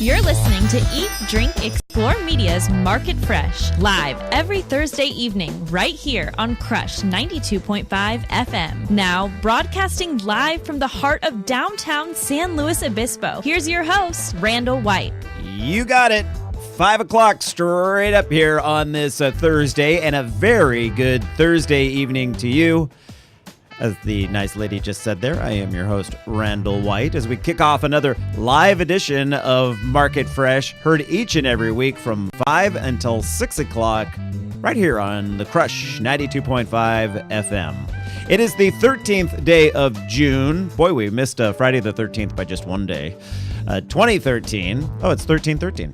You're listening to Eat, Drink, Explore Media's Market Fresh, live every Thursday evening right here on Crush 92.5 FM. Now, broadcasting live from the heart of downtown San Luis Obispo, here's your host, Randall White. You got it. 5 o'clock straight up here on this Thursday, and a very good Thursday evening to you. As the nice lady just said there, I am your host, Randall White, as we kick off another live edition of Market Fresh, heard each and every week from 5 until 6 o'clock, right here on the Crush 92.5 FM. It is the 13th day of June. Boy, we missed Friday the 13th by just one day. 2013. Oh, it's 1313.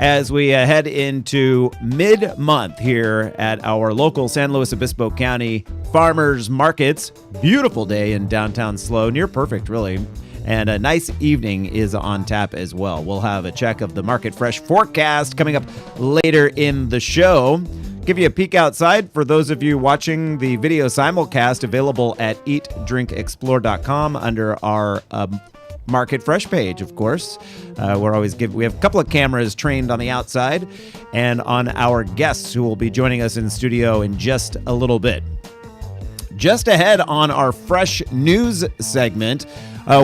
As we head into mid-month here at our local San Luis Obispo County farmers markets. Beautiful day in downtown SLO. Near perfect, really. And a nice evening is on tap as well. We'll have a check of the Market Fresh forecast coming up later in the show. Give you a peek outside for those of you watching the video simulcast available at eatdrinkexplore.com under our Market Fresh page, of course. We have a couple of cameras trained on the outside and on our guests who will be joining us in studio in just a little bit. Just ahead on our Fresh News segment,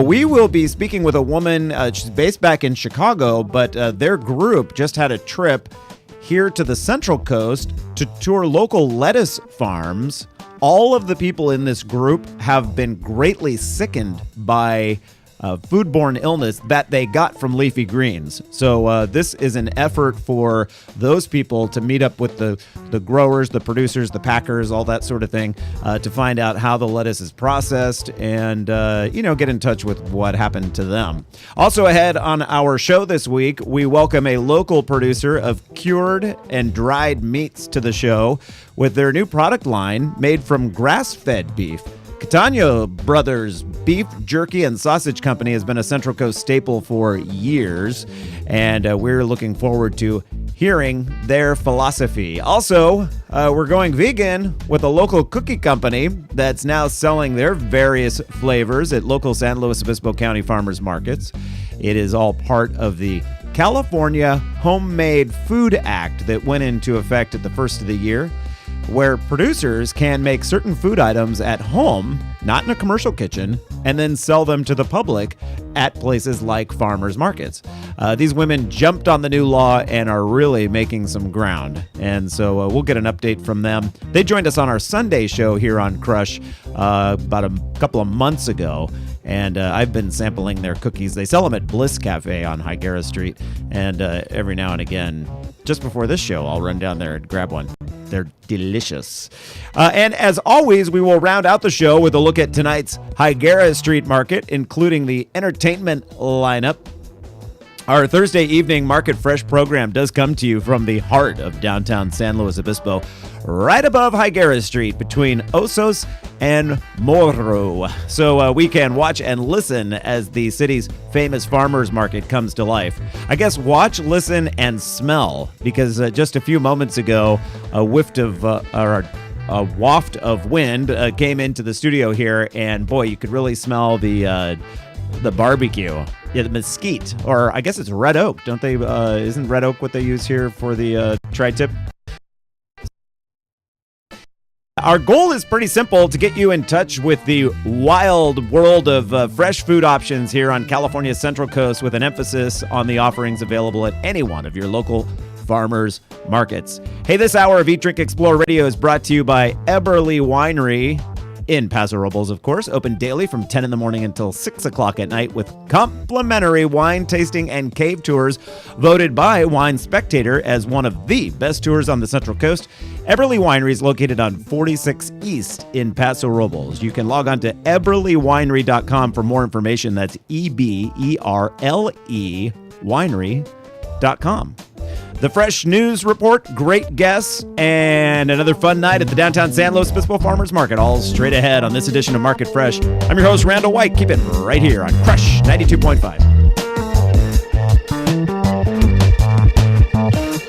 we will be speaking with a woman. She's based back in Chicago, but their group just had a trip here to the Central Coast to tour local lettuce farms. All of the people in this group have been greatly sickened by foodborne illness that they got from leafy greens. So this is an effort for those people to meet up with the growers, the producers, the packers, all that sort of thing, to find out how the lettuce is processed and, get in touch with what happened to them. Also ahead on our show this week, we welcome a local producer of cured and dried meats to the show with their new product line made from grass-fed beef. Catania Brothers Beef, Jerky, and Sausage Company has been a Central Coast staple for years, and we're looking forward to hearing their philosophy. Also, we're going vegan with a local cookie company that's now selling their various flavors at local San Luis Obispo County farmers markets. It is all part of the California Homemade Food Act that went into effect at the first of the year, where producers can make certain food items at home, not in a commercial kitchen, and then sell them to the public at places like farmers markets. These women jumped on the new law and are really making some ground. And so we'll get an update from them. They joined us on our Sunday show here on Crush about a couple of months ago. And I've been sampling their cookies. They sell them at Bliss Cafe on Higuera Street. And every now and again, just before this show, I'll run down there and grab one. They're delicious. And as always, we will round out the show with a look at tonight's Higuera Street Market, including the entertainment lineup. Our Thursday evening Market Fresh program does come to you from the heart of downtown San Luis Obispo, right above Higuera Street between Osos and Morro. So we can watch and listen as the city's famous farmers market comes to life. I guess watch, listen, and smell, because just a few moments ago, a waft of wind came into the studio here, and boy, you could really smell the barbecue. Yeah, the mesquite, or I guess it's red oak. Don't they? Isn't red oak what they use here for the tri-tip? Our goal is pretty simple: to get you in touch with the wild world of fresh food options here on California's Central Coast, with an emphasis on the offerings available at any one of your local farmers markets. Hey, this hour of Eat, Drink, Explore Radio is brought to you by Eberly Winery in Paso Robles, of course, open daily from 10 in the morning until 6 o'clock at night with complimentary wine tasting and cave tours, voted by Wine Spectator as one of the best tours on the Central Coast. Eberly Winery is located on 46 East in Paso Robles. You can log on to eberlywinery.com for more information. That's EBERLE winery.com. The Fresh News Report, great guests, and another fun night at the downtown San Luis Obispo Farmers Market, all straight ahead on this edition of Market Fresh. I'm your host, Randall White. Keep it right here on Crush 92.5.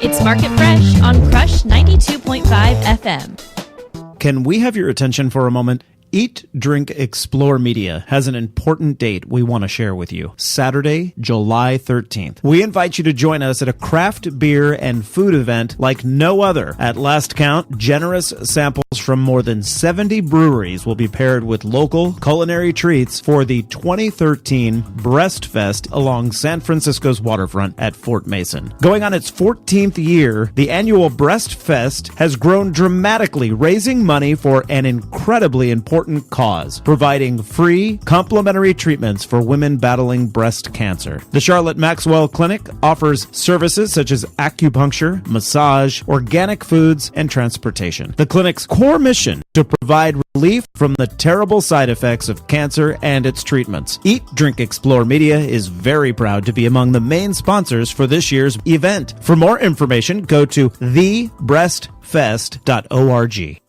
It's Market Fresh on Crush 92.5 FM. Can we have your attention for a moment? Eat, Drink, Explore Media has an important date we want to share with you. Saturday, July 13th. We invite you to join us at a craft beer and food event like no other. At last count, generous samples from more than 70 breweries will be paired with local culinary treats for the 2013 Breast Fest along San Francisco's waterfront at Fort Mason. Going on its 14th year, the annual Breast Fest has grown dramatically, raising money for an incredibly important cause, providing free, complimentary treatments for women battling breast cancer. The Charlotte Maxwell Clinic offers services such as acupuncture, massage, organic foods, and transportation. The clinic's core mission to provide relief from the terrible side effects of cancer and its treatments. Eat, Drink, Explore Media is very proud to be among the main sponsors for this year's event. For more information, go to thebreastfest.org.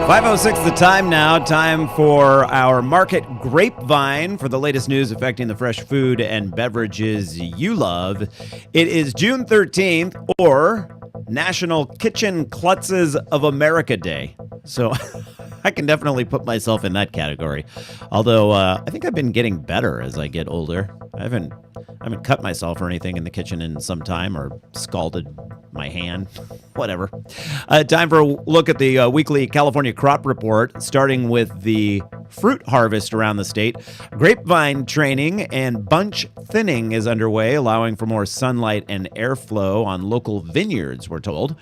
5:06 the time now. Time for our Market Grapevine for the latest news affecting the fresh food and beverages you love. It is June 13th, or National Kitchen Klutzes of America Day. So I can definitely put myself in that category. Although I think I've been getting better as I get older. I haven't cut myself or anything in the kitchen in some time, or scalded my hand, whatever. Time for a look at the weekly California crop report, starting with the fruit harvest around the state. Grapevine training and bunch thinning is underway, allowing for more sunlight and airflow on local vineyards, we're told.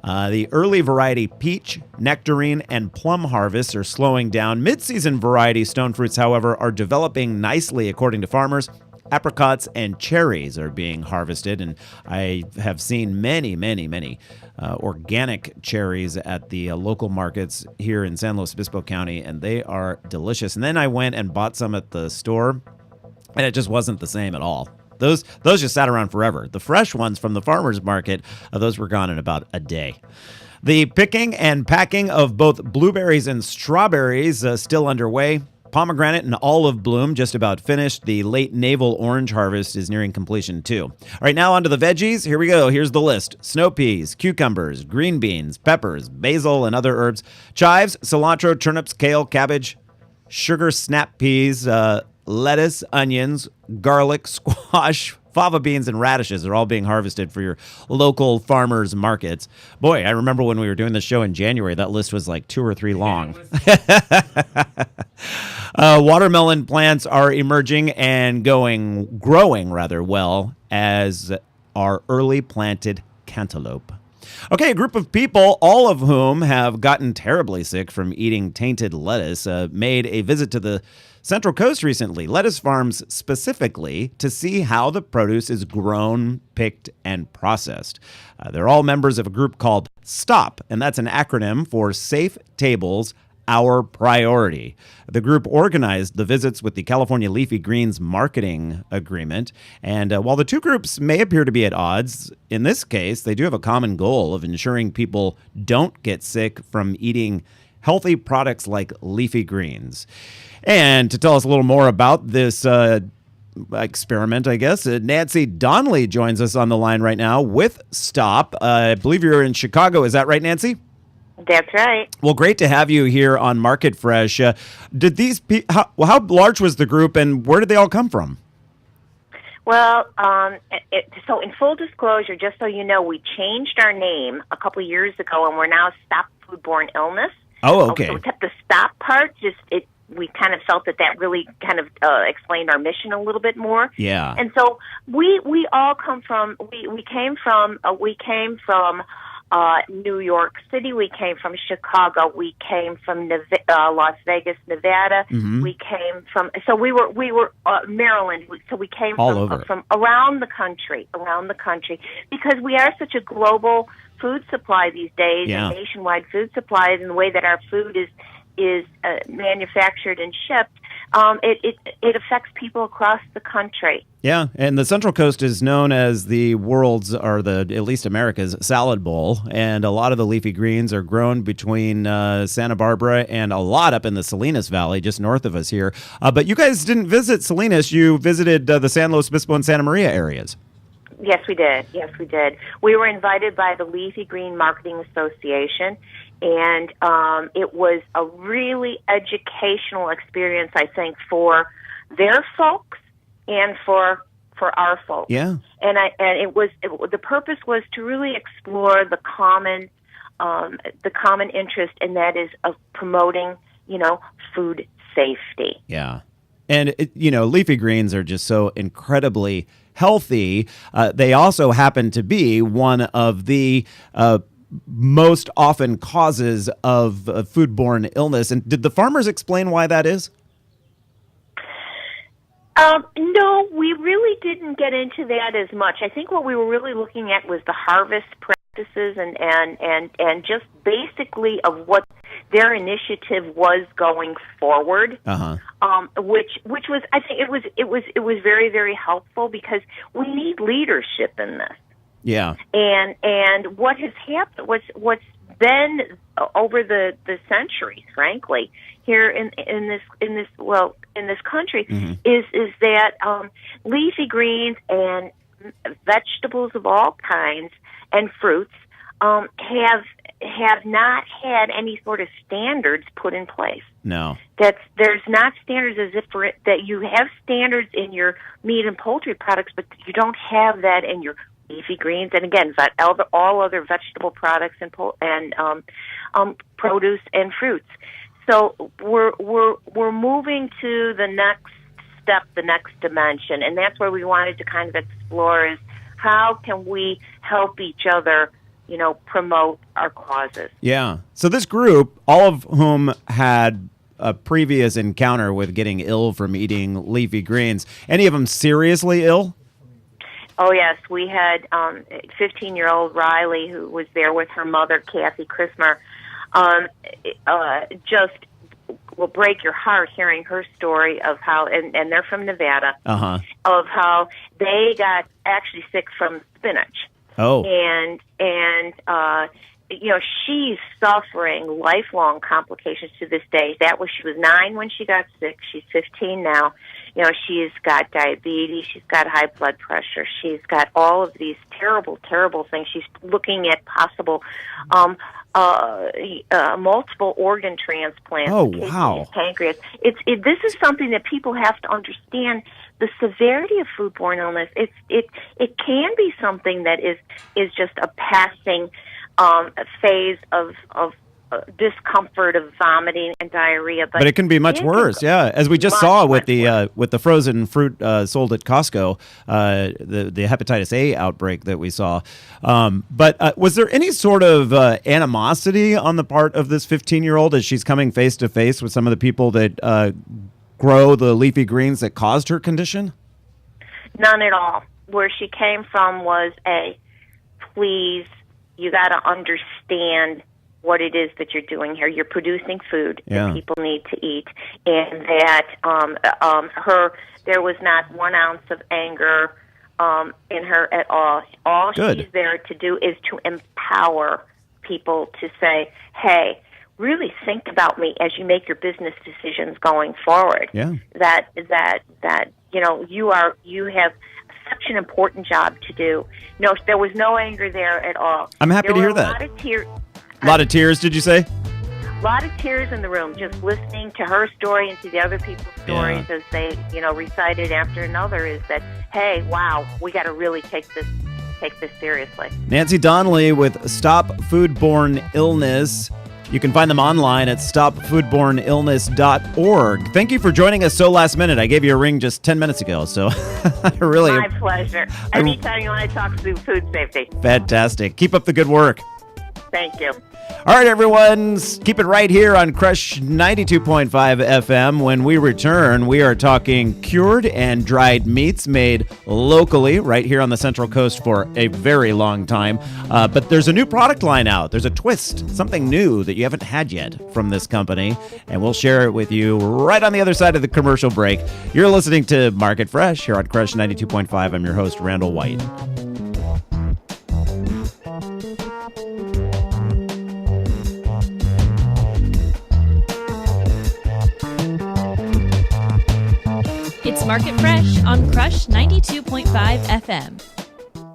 The early variety peach, nectarine, and plum harvests are slowing down. Mid-season variety stone fruits, however, are developing nicely, according to farmers. Apricots and cherries are being harvested, and I have seen many organic cherries at the local markets here in San Luis Obispo County, and they are delicious. And then I went and bought some at the store, and it just wasn't the same at all. Those just sat around forever. The fresh ones from the farmer's market, those were gone in about a day. The picking and packing of both blueberries and strawberries still underway. Pomegranate and olive bloom just about finished. The late navel orange harvest is nearing completion too. All right, now on to the veggies. Here we go. Here's the list. Snow peas, cucumbers, green beans, peppers, basil, and other herbs. Chives, cilantro, turnips, kale, cabbage, sugar snap peas, lettuce, onions, garlic, squash, fava beans, and radishes are all being harvested for your local farmers markets. Boy, I remember when we were doing this show in January, that list was like 2 or 3 long. Watermelon plants are emerging and growing rather well, as are early planted cantaloupe. Okay, a group of people, all of whom have gotten terribly sick from eating tainted lettuce, made a visit to the Central Coast recently, lettuce farms specifically, to see how the produce is grown, picked, and processed. They're all members of a group called STOP, and that's an acronym for Safe Tables, Our Priority. The group organized the visits with the California Leafy Greens marketing agreement, and while the two groups may appear to be at odds, in this case, they do have a common goal of ensuring people don't get sick from eating healthy products like leafy greens. And to tell us a little more about this experiment, I guess, Nancy Donnelly joins us on the line right now with STOP. I believe you're in Chicago. Is that right, Nancy? That's right. Well, great to have you here on Market Fresh. Did these how large was the group, and where did they all come from? Well, so in full disclosure, just so you know, we changed our name a couple of years ago, and we're now Stop Foodborne Illness. Oh, okay. So we kept the stop part. We kind of felt that really kind of explained our mission a little bit more. Yeah. And so we all come from we came from New York City. We came from Chicago. We came from Las Vegas, Nevada. Mm-hmm. We came from we were Maryland. So we came from around the country, because we are such a global food supply these days, yeah. And nationwide food supplies, and the way that our food is manufactured and shipped, it affects people across the country. Yeah, and the Central Coast is known as the world's, or at least America's, salad bowl, and a lot of the leafy greens are grown between Santa Barbara and a lot up in the Salinas Valley, just north of us here. But you guys didn't visit Salinas; you visited the San Luis Obispo and Santa Maria areas. Yes, we did. We were invited by the Leafy Green Marketing Association, and it was a really educational experience, I think, for their folks and for our folks. Yeah. And the purpose was to really explore the common interest, and that is of promoting, food safety. Yeah. And, leafy greens are just so incredibly healthy. They also happen to be one of the most often causes of foodborne illness. And did the farmers explain why that is? No, we really didn't get into that as much. I think what we were really looking at was the harvest practices and just basically of what their initiative was going forward. Which was, I think it was very, very helpful, because we need leadership in this. Yeah. And what has happened, what's been over the centuries, frankly, here in this country, is that leafy greens and vegetables of all kinds and fruits have not had any sort of standards put in place. No. There's not standards as if that you have standards in your meat and poultry products, but you don't have that in your leafy greens, and again, all other vegetable products and produce and fruits. So we're moving to the next step, the next dimension, and that's where we wanted to kind of explore is how can we help each other, promote our causes. Yeah. So this group, all of whom had a previous encounter with getting ill from eating leafy greens, any of them seriously ill? Oh, yes. We had 15-year-old Riley, who was there with her mother, Kathy Christmer. Just will break your heart hearing her story of how, and they're from Nevada, of how they got actually sick from spinach. Oh. And she's suffering lifelong complications to this day. She was 9 when she got sick. She's 15 now. She's got diabetes. She's got high blood pressure. She's got all of these terrible, terrible things. She's looking at possible multiple organ transplants. Oh, wow. Pancreas. This is something that people have to understand. The severity of foodborne illness. It can be something that is just a passing phase of discomfort, of vomiting and diarrhea, but it can be much worse. Yeah, as we just saw with the frozen fruit sold at Costco, the hepatitis A outbreak that we saw. But was there any sort of animosity on the part of this 15-year-old as she's coming face to face with some of the people that grow the leafy greens that caused her condition? None at all. Where she came from was please, you got to understand what it is that you're doing here. You're producing food that people need to eat, and that there was not 1 ounce of anger in her at all. All she's there to do is to empower people to say, hey, really think about me as you make your business decisions going forward. Yeah. That you have such an important job to do. No, there was no anger there at all. I'm happy to hear that. A lot of tears, did you say? A lot of tears in the room, just listening to her story and to the other people's stories as they, recited after another, is that, hey, wow, we got to really take this seriously. Nancy Donnelly with Stop Foodborne Illness. You can find them online at stopfoodborneillness.org. Thank you for joining us so last minute. I gave you a ring just 10 minutes ago, so really... My pleasure. Anytime you want to talk food safety. Fantastic. Keep up the good work. Thank you. All right, everyone, keep it right here on Crush 92.5 FM. When we return, we are talking cured and dried meats made locally right here on the Central Coast for a very long time. But there's a new product line out. There's a twist, something new that you haven't had yet from this company, and we'll share it with you right on the other side of the commercial break. You're listening to Market Fresh here on Crush 92.5. I'm your host, Randall White. It's Market Fresh on Crush 92.5 FM.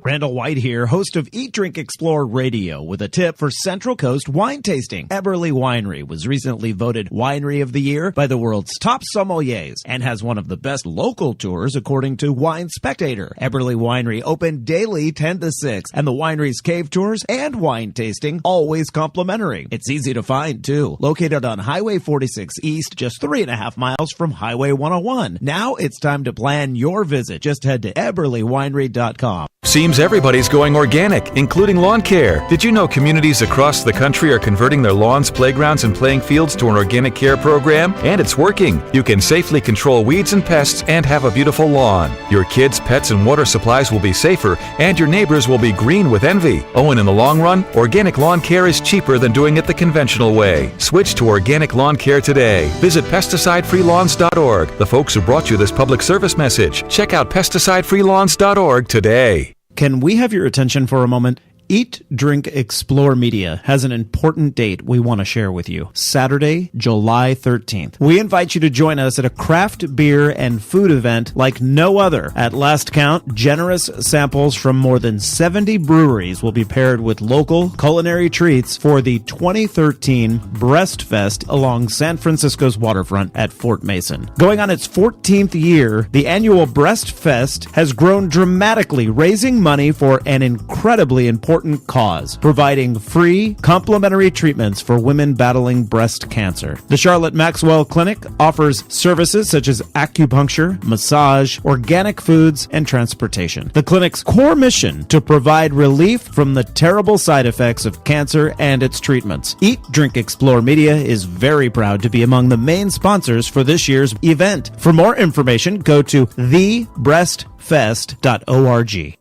Randall White here, host of Eat, Drink, Explore Radio, with a tip for Central Coast wine tasting. Eberly Winery was recently voted Winery of the Year by the world's top sommeliers and has one of the best local tours according to Wine Spectator. Eberly Winery open daily 10 to 6, and the winery's cave tours and wine tasting always complimentary. It's easy to find, too. Located on Highway 46 East, just 3.5 miles from Highway 101. Now it's time to plan your visit. Just head to eberlywinery.com. Seems everybody's going organic, including lawn care. Did you know communities across the country are converting their lawns, playgrounds, and playing fields to an organic care program? And it's working. You can safely control weeds and pests and have a beautiful lawn. Your kids, pets, and water supplies will be safer, and your neighbors will be green with envy. Oh, and in the long run, organic lawn care is cheaper than doing it the conventional way. Switch to organic lawn care today. Visit pesticidefreelawns.org. The folks who brought you this public service message. Check out pesticidefreelawns.org today. Can we have your attention for a moment? Eat, Drink, Explore Media has an important date we want to share with you. Saturday, July 13th. We invite you to join us at a craft beer and food event like no other. At last count, generous samples from more than 70 breweries will be paired with local culinary treats for the 2013 Breast Fest along San Francisco's waterfront at Fort Mason. Going on its 14th year, the annual Breast Fest has grown dramatically, raising money for an incredibly important cause, providing free, complimentary treatments for women battling breast cancer. The Charlotte Maxwell Clinic offers services such as acupuncture, massage, organic foods, and transportation. The clinic's core mission to provide relief from the terrible side effects of cancer and its treatments. Eat, Drink, Explore Media is very proud to be among the main sponsors for this year's event. For more information, go to thebreastfest.org.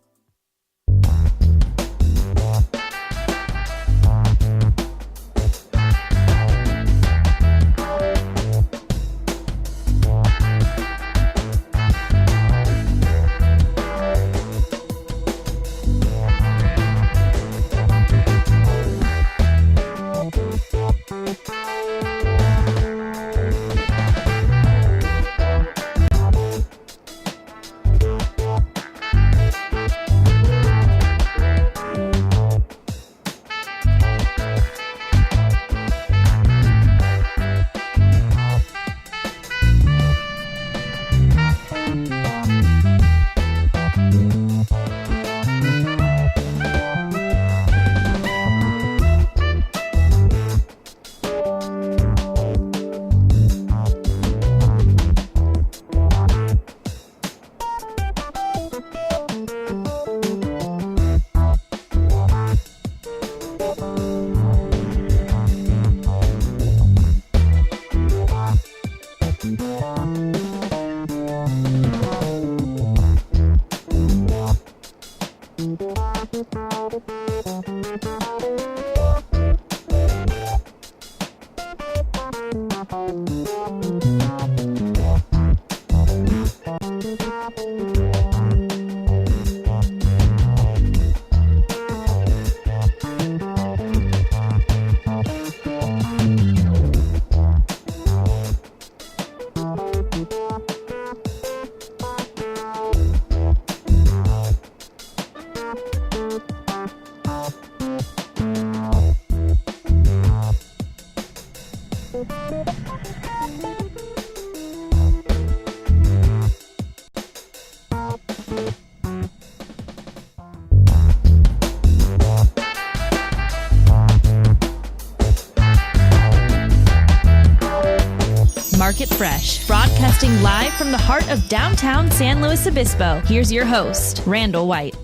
Market Fresh, broadcasting live from the heart of downtown San Luis Obispo. Here's your host, Randall White.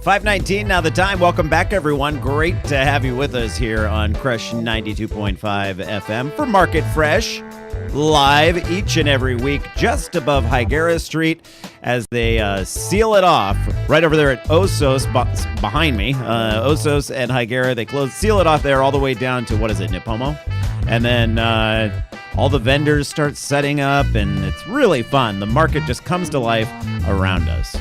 5:19 now the time. Welcome back, everyone. Great to have you with us here on Crush 92.5 FM for Market Fresh, live each and every week just above Higuera Street as they seal it off right over there at Osos behind me. Osos and Higuera, they seal it off there all the way down to, what is it, Nipomo? And then all the vendors start setting up, and it's really fun. The market just comes to life around us.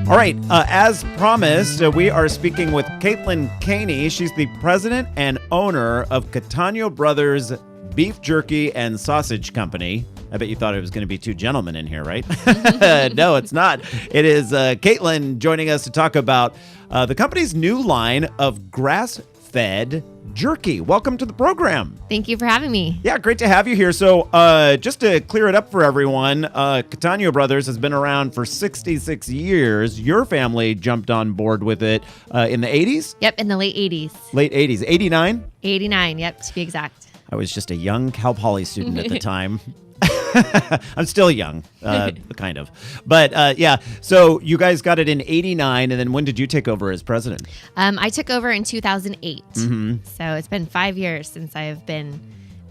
All right, as promised, we are speaking with Caitlin Caney. She's the president and owner of Catano Brothers Beef Jerky and Sausage Company. I bet you thought it was going to be two gentlemen in here, right? No, it's not. It is Caitlin joining us to talk about the company's new line of grass-fed jerky. Welcome to the program. Thank you for having me. Yeah, great to have you here. So just to clear it up for everyone, Catania Brothers has been around for 66 years. Your family jumped on board with it in the 80s? Yep, in the late 80s. Late 80s. 89? 89, yep, to be exact. I was just a young Cal Poly student at the time. I'm still young, kind of. But yeah, so you guys got it in 89, and then when did you take over as president? I took over in 2008. Mm-hmm. So it's been 5 years since I've been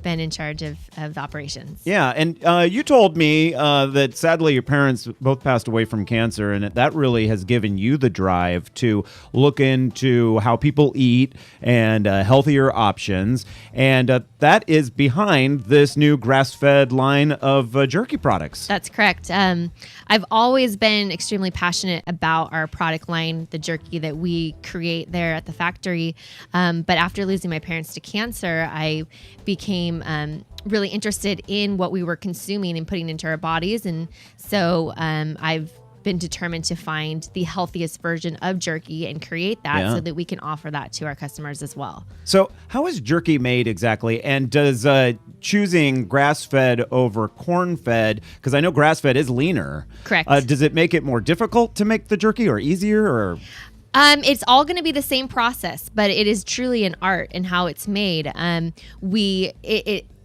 in charge of the operations. Yeah, and you told me that sadly your parents both passed away from cancer, and that really has given you the drive to look into how people eat and healthier options, and that is behind this new grass-fed line of jerky products. That's correct. I've always been extremely passionate about our product line, the jerky that we create there at the factory, but after losing my parents to cancer, I became really interested in what we were consuming and putting into our bodies. And so I've been determined to find the healthiest version of jerky and create that so that we can offer that to our customers as well. So how is jerky made exactly? And does choosing grass-fed over corn-fed, because I know grass-fed is leaner. Correct. Does it make it more difficult to make the jerky or easier or... It's all going to be the same process, but it is truly an art in how it's made.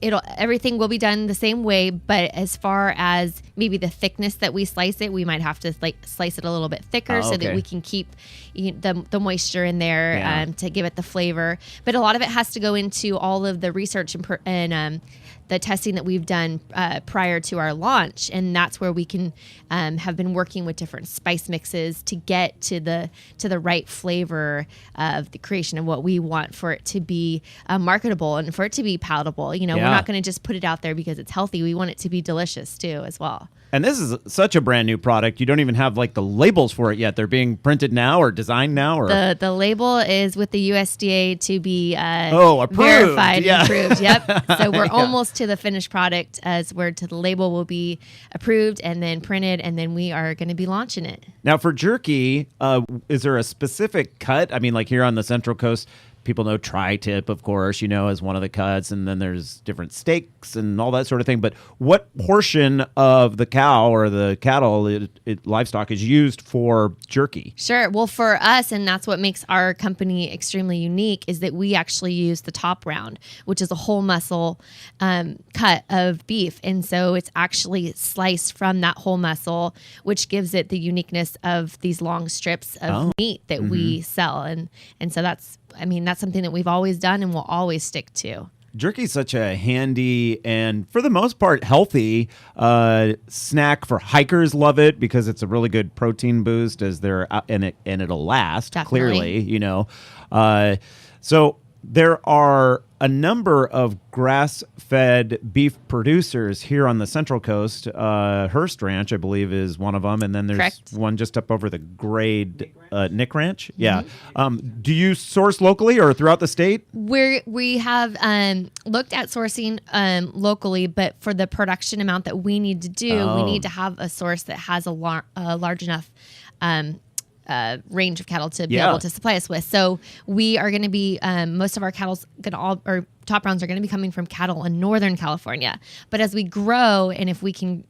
Everything will be done the same way, but as far as maybe the thickness that we slice it, we might have to slice it a little bit thicker so that we can keep the moisture in there to give it the flavor. But a lot of it has to go into all of the research and the testing that we've done prior to our launch, and that's where we can have been working with different spice mixes to get to the right flavor of the creation of what we want for it to be marketable and for it to be palatable. We're not going to just put it out there because it's healthy. We want it to be delicious too, as well. And this is such a brand new product. You don't even have like the labels for it yet. They're being printed now or designed now, or the label is with the USDA to be approved. Verified and approved. Yep. So we're almost to the finished product, as where to the label will be approved and then printed, and then we are going to be launching it. Now for jerky, is there a specific cut? I mean, like here on the Central Coast, people know tri-tip, of course, as one of the cuts, and then there's different steaks and all that sort of thing. But what portion of the cow or the cattle livestock is used for jerky? Sure. Well, for us, and that's what makes our company extremely unique, is that we actually use the top round, which is a whole muscle cut of beef. And so it's actually sliced from that whole muscle, which gives it the uniqueness of these long strips of meat that we sell. And so that's something that we've always done and will always stick to. Jerky is such a handy and, for the most part, healthy snack for hikers. Love it because it's a really good protein boost as they're and it'll last. Definitely. Clearly. So there are a number of grass-fed beef producers here on the Central Coast. Hearst Ranch, I believe, is one of them, and then there's one just up over the grade, Nick Ranch. Yeah. Do you source locally or throughout the state? We have looked at sourcing locally, but for the production amount that we need to do, we need to have a source that has a large enough range of cattle to be able to supply us with. So we are going to be most of our cattle's or top rounds are going to be coming from cattle in Northern California. But as we grow, and if we can,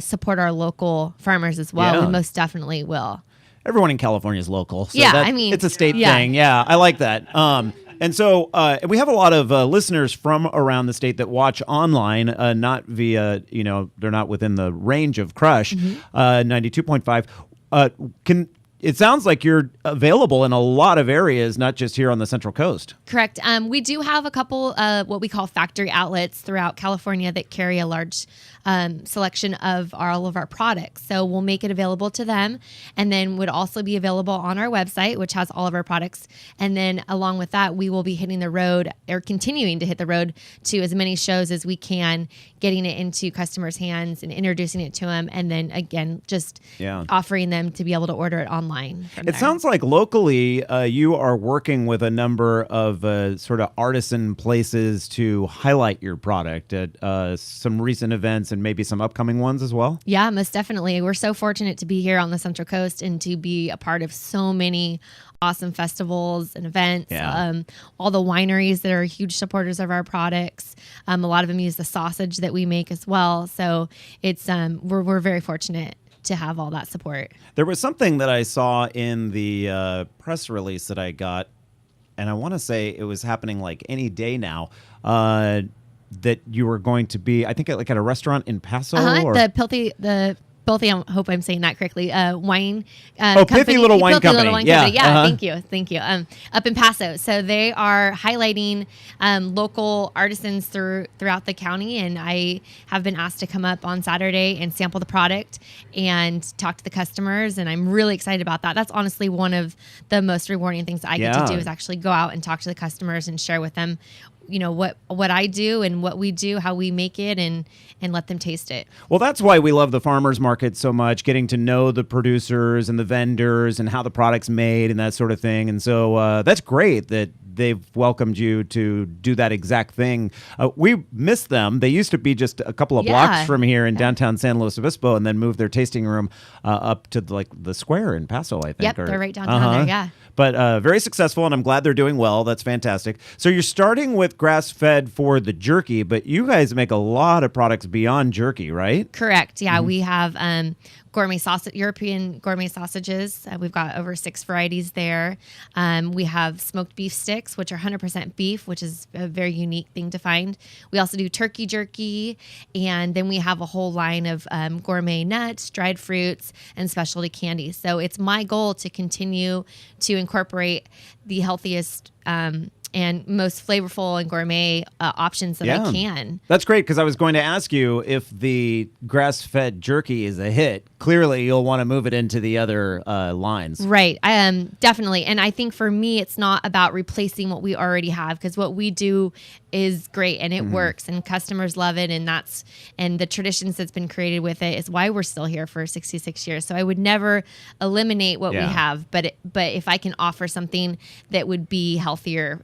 support our local farmers as well, we most definitely will. Everyone in California is local. So it's a state thing. Yeah, I like that. And so we have a lot of listeners from around the state that watch online, not via, they're not within the range of Crush, 92.5. It sounds like you're available in a lot of areas, not just here on the Central Coast. Correct. We do have a couple what we call factory outlets throughout California that carry a large selection of all of our products. So we'll make it available to them, and then would also be available on our website, which has all of our products. And then along with that, we will be hitting the road, or continuing to hit the road, to as many shows as we can, getting it into customers' hands and introducing it to them. And then again, just offering them to be able to order it online online. It sounds like locally you are working with a number of sort of artisan places to highlight your product at some recent events and maybe some upcoming ones as well. Yeah, most definitely. We're so fortunate to be here on the Central Coast and to be a part of so many awesome festivals and events. Yeah. All the wineries that are huge supporters of our products. A lot of them use the sausage that we make as well. So it's we're very fortunate to have all that support. There was something that I saw in the press release that I got, and I want to say it was happening like any day now, that you were going to be, I think, like at a restaurant in Paso. Or? The Pilthy, I hope I'm saying that correctly. Wine. Pithy Little Wine Company. Yeah, thank you. Up in Paso, so they are highlighting local artisans throughout the county, and I have been asked to come up on Saturday and sample the product and talk to the customers, and I'm really excited about that. That's honestly one of the most rewarding things I get to do is actually go out and talk to the customers and share with them, what I do and what we do, how we make it, and let them taste it. Well, that's why we love the farmers market so much, getting to know the producers and the vendors and how the product's made and that sort of thing. And so that's great that they've welcomed you to do that exact thing. We miss them. They used to be just a couple of blocks from here in downtown San Luis Obispo, and then moved their tasting room up to the square in Paso, I think. Yep, they're right downtown there, yeah. But very successful, and I'm glad they're doing well. That's fantastic. So you're starting with grass-fed for the jerky, but you guys make a lot of products beyond jerky, right? Correct. Yeah, we have gourmet sausage, European gourmet sausages. We've got over 6 varieties there. We have smoked beef sticks, which are 100% beef, which is a very unique thing to find. We also do turkey jerky, and then we have a whole line of gourmet nuts, dried fruits, and specialty candies. So it's my goal to continue to incorporate the healthiest and most flavorful and gourmet options that I can. That's great, because I was going to ask you if the grass-fed jerky is a hit. Clearly, you'll want to move it into the other lines. Right. Definitely. And I think for me, it's not about replacing what we already have, because what we do is great and it works and customers love it. And the traditions that's been created with it is why we're still here for 66 years. So I would never eliminate what we have, but if I can offer something that would be healthier,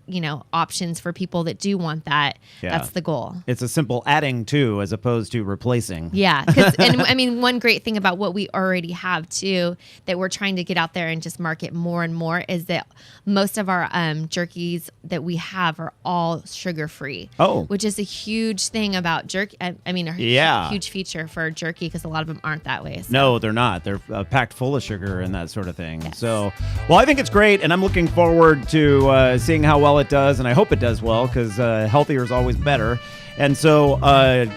options for people that do want that, that's the goal. It's a simple adding to as opposed to replacing. Yeah. And I mean, one great thing about what we already have too, that we're trying to get out there and just market more and more, is that most of our jerkies that we have are all sugar-free. Oh. Which is a huge thing about jerky. I mean, a huge feature for jerky, because a lot of them aren't that way. So. No, they're not. They're packed full of sugar and that sort of thing. Yes. So, well, I think it's great, and I'm looking forward to seeing how well it does, and I hope it does well, because healthier is always better. And so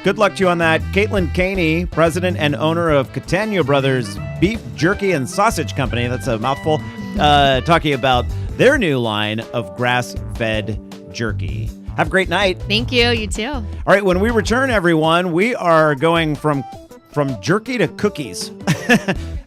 good luck to you on that. Caitlin Caney, president and owner of Catania Brothers Beef, Jerky, and Sausage Company. That's a mouthful. Talking about their new line of grass-fed jerky. Have a great night. Thank you. You too. All right, when we return, everyone, we are going from jerky to cookies.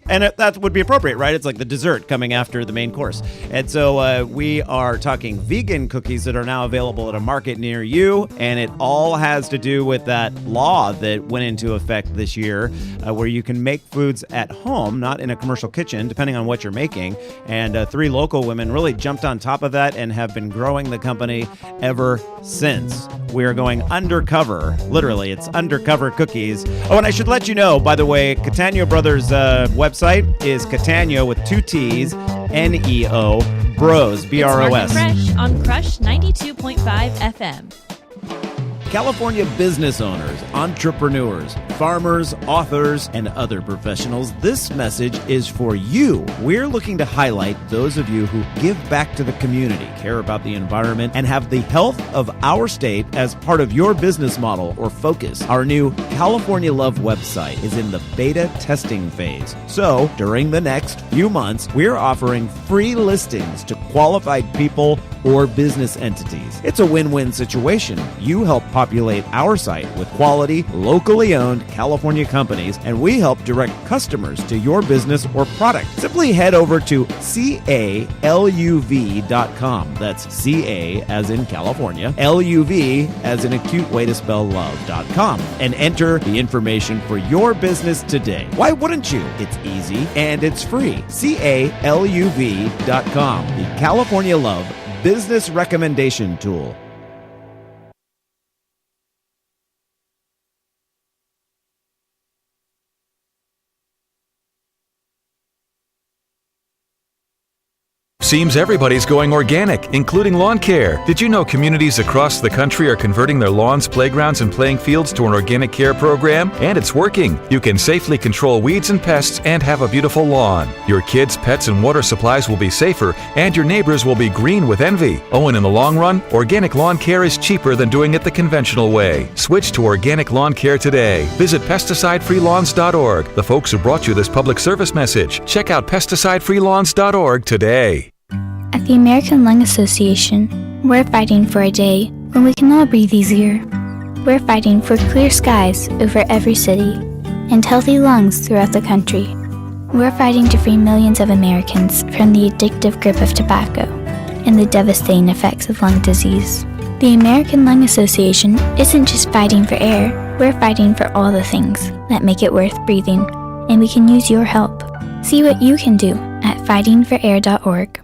And that would be appropriate, right? It's like the dessert coming after the main course. And so we are talking vegan cookies that are now available at a market near you. And it all has to do with that law that went into effect this year, where you can make foods at home, not in a commercial kitchen, depending on what you're making. And 3 local women really jumped on top of that and have been growing the company ever since. We are going undercover. Literally, it's undercover cookies. Oh, and I should let you know, by the way, Catania Brothers website is Catania with 2 T's, Neo, Bros, B-R-O-S. It's Market Fresh on Crush 92.5 FM. California business owners, entrepreneurs, farmers, authors, and other professionals, this message is for you. We're looking to highlight those of you who give back to the community, care about the environment, and have the health of our state as part of your business model or focus. Our new California Love website is in the beta testing phase. So, during the next few months, we're offering free listings to qualified people or business entities. It's a win-win situation. You help populate our site with quality, locally owned California companies, and we help direct customers to your business or product. Simply head over to CALUV.com. That's CA as in California, LUV as in a cute way to spell love.com, and enter the information for your business today. Why wouldn't you? It's easy and it's free. CALUV.com, the California Love Business Recommendation Tool. Seems everybody's going organic, including lawn care. Did you know communities across the country are converting their lawns, playgrounds, and playing fields to an organic care program? And it's working. You can safely control weeds and pests and have a beautiful lawn. Your kids, pets, and water supplies will be safer, and your neighbors will be green with envy. Oh, and in the long run, organic lawn care is cheaper than doing it the conventional way. Switch to organic lawn care today. Visit pesticidefreelawns.org. The folks who brought you this public service message. Check out pesticidefreelawns.org today. At the American Lung Association, we're fighting for a day when we can all breathe easier. We're fighting for clear skies over every city and healthy lungs throughout the country. We're fighting to free millions of Americans from the addictive grip of tobacco and the devastating effects of lung disease. The American Lung Association isn't just fighting for air, we're fighting for all the things that make it worth breathing, and we can use your help. See what you can do at fightingforair.org.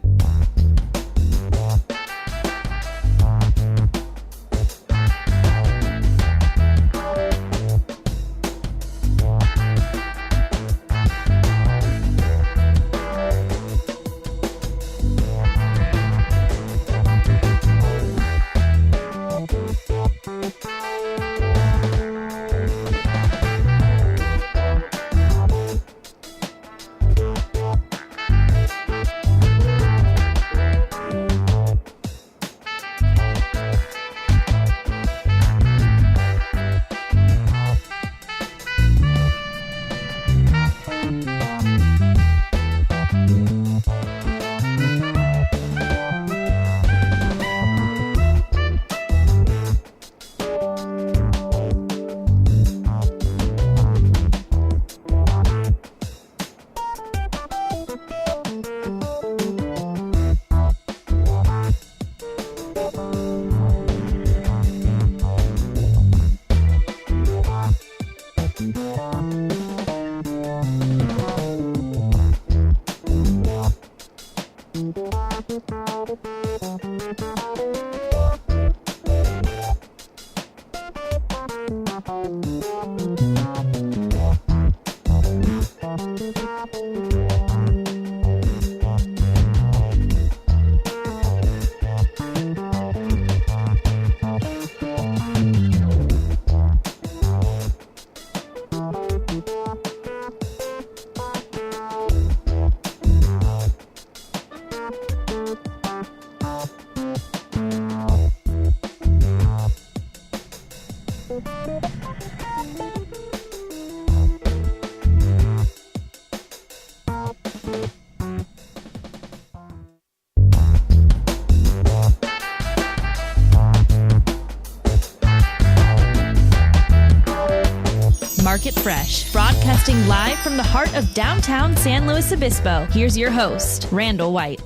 Market Fresh, broadcasting live from the heart of downtown San Luis Obispo. Here's your host, Randall White.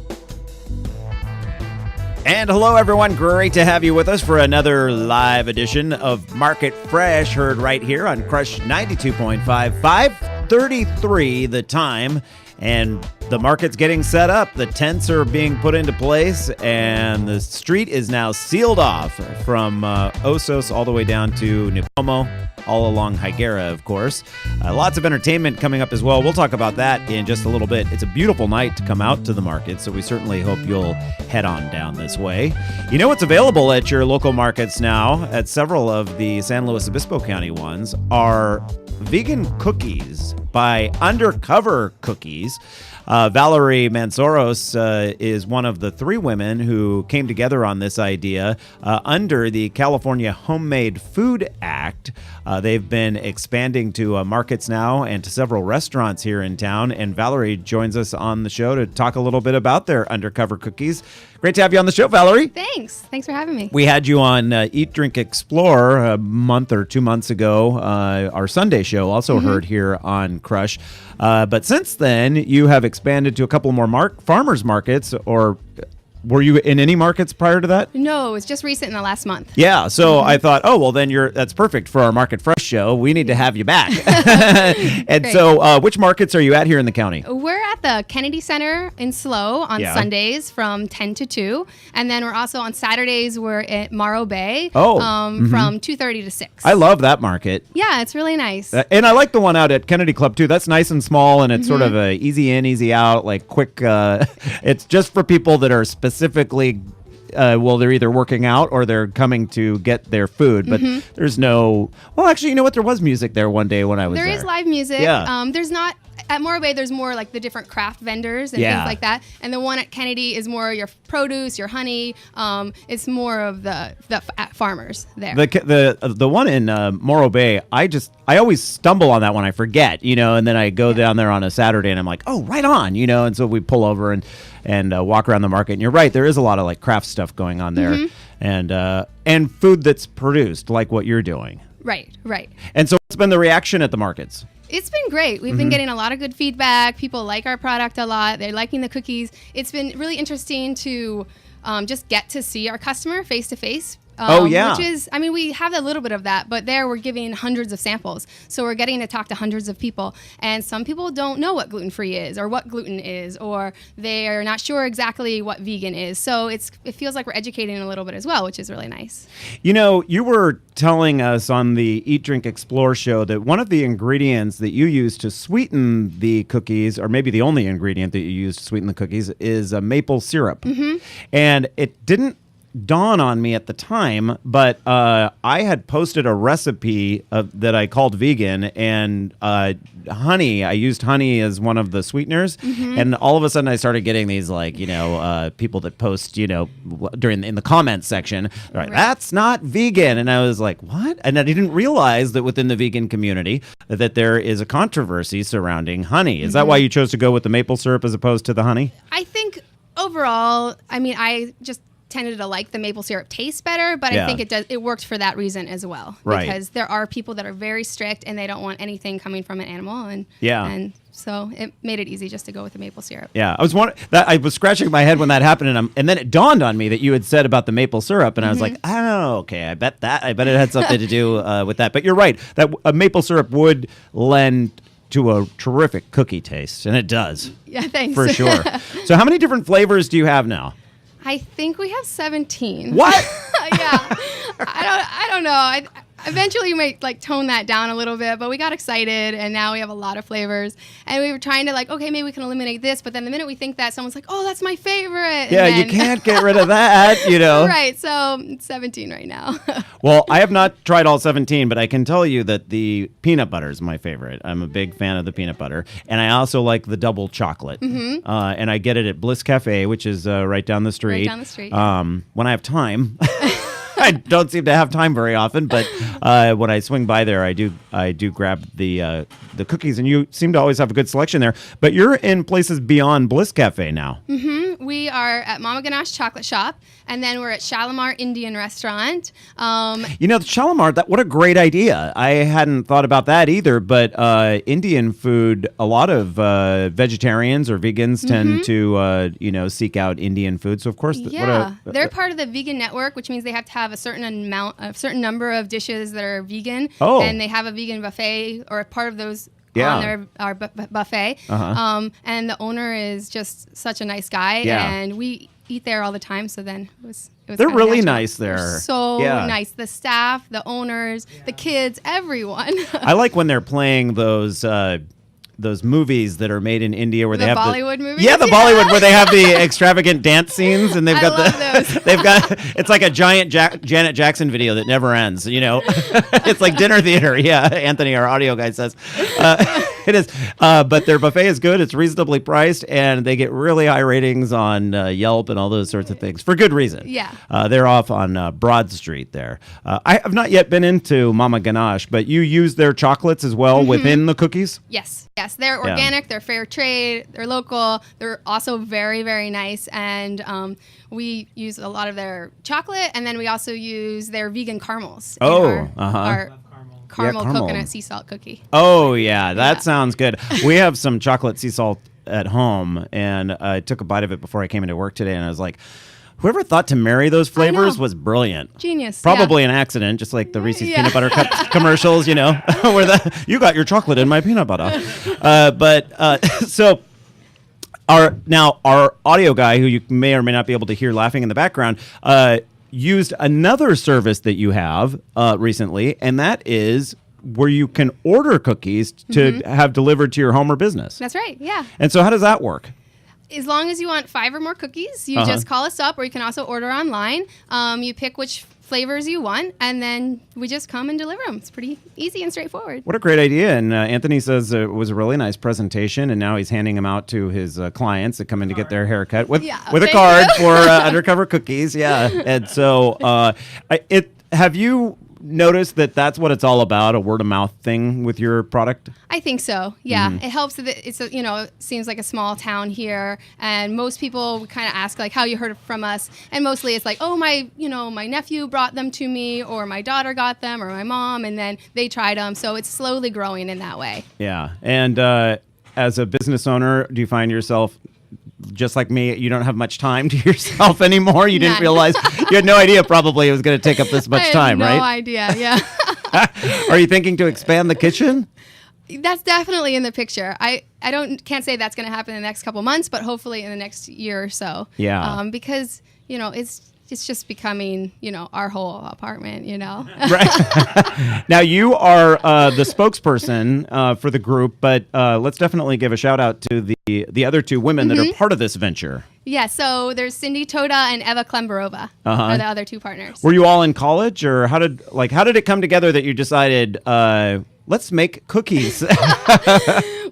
And hello, everyone. Great to have you with us for another live edition of Market Fresh, heard right here on Crush 92.5, 5:33 the time. And the market's getting set up. The tents are being put into place, and the street is now sealed off from Osos all the way down to Nipomo, all along Higuera, of course. Lots of entertainment coming up as well. We'll talk about that in just a little bit. It's a beautiful night to come out to the market, so we certainly hope you'll head on down this way. You know what's available at your local markets now, at several of the San Luis Obispo County ones, are vegan cookies by Undercover Cookies. Valerie Mansoros is one of the 3 women who came together on this idea under the California Homemade Food Act. They've been expanding to markets now and to several restaurants here in town. And Valerie joins us on the show to talk a little bit about their undercover cookies. Great to have you on the show, Valerie. Thanks for having me. We had you on Eat, Drink, Explore a month or 2 months ago, our Sunday show, also heard here on Crush. But since then, you have expanded to a couple more farmers markets, or were you in any markets prior to that? No, it was just recent in the last month. Yeah, so I thought, oh, well, then that's perfect for our Market Fresh show. We need to have you back. And Great. so which markets are you at here in the county? We're at the Kennedy Center in SLO on Sundays from 10 to 2. And then we're also on Saturdays, we're at Morro Bay from 2:30 to 6. I love that market. Yeah, it's really nice. And I like the one out at Kennedy Club, too. That's nice and small, and it's sort of a easy in, easy out, like quick. It's just for people that are specifically, they're either working out or they're coming to get their food. But there's no, well, actually, you know what? There was music there one day when I was there. There is live music. Yeah. There's not, at Morro Bay, there's more like the different craft vendors and things like that. And the one at Kennedy is more your produce, your honey. It's more of the farmers there. The one in Morro Bay, I always stumble on that one. I forget, and then I go down there on a Saturday and I'm like, oh, right on, and so we pull over and walk around the market. And you're right, there is a lot of like craft stuff going on there, and food that's produced like what you're doing. Right. And so what's been the reaction at the markets? It's been great. We've been getting a lot of good feedback. People like our product a lot. They're liking the cookies. It's been really interesting to just get to see our customer face to face. Which is, we have a little bit of that, but there we're giving hundreds of samples. So we're getting to talk to hundreds of people. And some people don't know what gluten-free is or what gluten is, or they are not sure exactly what vegan is. So it feels like we're educating a little bit as well, which is really nice. You were telling us on the Eat, Drink, Explore show that one of the ingredients that you use to sweeten the cookies, or maybe the only ingredient that you use to sweeten the cookies, is maple syrup. And it didn't dawn on me at the time, but I had posted a recipe that I called vegan, and honey. I used honey as one of the sweeteners, and all of a sudden I started getting these people that post in the comments section, right, that's not vegan, and I was like, what? And I didn't realize that within the vegan community that there is a controversy surrounding honey. Is that why you chose to go with the maple syrup as opposed to the honey? I think overall, I just tended to like the maple syrup taste better, but I think it worked for that reason as well. Right. Because there are people that are very strict and they don't want anything coming from an animal, and so it made it easy just to go with the maple syrup. Yeah, I was scratching my head when that happened, and then it dawned on me that you had said about the maple syrup, and I was like, oh, okay, I bet it had something to do with that. But you're right, that maple syrup would lend to a terrific cookie taste, and it does. Yeah, thanks. For sure. So how many different flavors do you have now? I think we have 17. What? Yeah. I don't know. Eventually, we might tone that down a little bit, but we got excited, and now we have a lot of flavors. And we were trying to okay, maybe we can eliminate this, but then the minute we think that, someone's like, oh, that's my favorite. Yeah, you can't get rid of that, Right, so it's 17 right now. Well, I have not tried all 17, but I can tell you that the peanut butter is my favorite. I'm a big fan of the peanut butter, and I also like the double chocolate. And I get it at Bliss Cafe, which is right down the street. Right down the street. Yeah. When I have time. I don't seem to have time very often, but when I swing by there, I do grab the cookies, and you seem to always have a good selection there. But you're in places beyond Bliss Cafe now. We are at Mama Ganache Chocolate Shop, and then we're at Shalimar Indian Restaurant. The Shalimar, what a great idea. I hadn't thought about that either, but Indian food, a lot of vegetarians or vegans tend to, seek out Indian food. So, of course, they're part of the vegan network, which means they have to have a certain number of dishes that are vegan, and they have a vegan buffet or a part of those on our buffet. And the owner is just such a nice guy, and we eat there all the time. So then it was they're really natural. nice there. They're so nice. The staff, the owners, the kids, everyone. I like when they're playing those those movies that are made in India where they have Bollywood movies. Yeah, the Bollywood where they have the extravagant dance scenes, and they've got those. they've got it's like a giant Janet Jackson video that never ends. It's like dinner theater. Yeah, Anthony, our audio guy, says it is. But their buffet is good. It's reasonably priced, and they get really high ratings on Yelp and all those sorts of things for good reason. Yeah. They're off on Broad Street there. I have not yet been into Mama Ganache, but you use their chocolates as well within the cookies? Yes. They're organic, they're fair trade, they're local, they're also very, very nice, and we use a lot of their chocolate, and then we also use their vegan caramels in our caramel coconut sea salt cookie. Oh, yeah, that sounds good. We have some chocolate sea salt at home, and I took a bite of it before I came into work today, and I was like, whoever thought to marry those flavors was brilliant. Genius. Probably an accident, just like the Reese's peanut butter cup commercials, where you got your chocolate in my peanut butter. So our audio guy, who you may or may not be able to hear laughing in the background, used another service that you have recently, and that is where you can order cookies to have delivered to your home or business. That's right, yeah. And so how does that work? As long as you want 5 or more cookies, you just call us up, or you can also order online. You pick which flavors you want, and then we just come and deliver them. It's pretty easy and straightforward. What a great idea. And Anthony says it was a really nice presentation, and now he's handing them out to his clients that come in to get their haircut with a card for undercover cookies. Yeah. And so have you noticed that that's what it's all about, a word-of-mouth thing with your product? I think so, yeah. It helps that it seems like a small town here, and most people kind of ask, like, how you heard from us, and mostly it's like, oh, my nephew brought them to me, or my daughter got them, or my mom, and then they tried them, so it's slowly growing in that way. Yeah, and as a business owner, do you find yourself, just like me, you don't have much time to yourself anymore? You didn't realize, you had no idea probably it was going to take up this much time, right? No idea, yeah. Are you thinking to expand the kitchen? That's definitely in the picture. I can't say that's going to happen in the next couple months, but hopefully in the next year or so. Yeah. Because, it's just becoming, our whole apartment, Right. Now, you are the spokesperson for the group, but let's definitely give a shout out to the other two women that are part of this venture. Yeah, so there's Cindy Toda and Eva Klemberova are the other two partners. Were you all in college, or how did it come together that you decided, let's make cookies?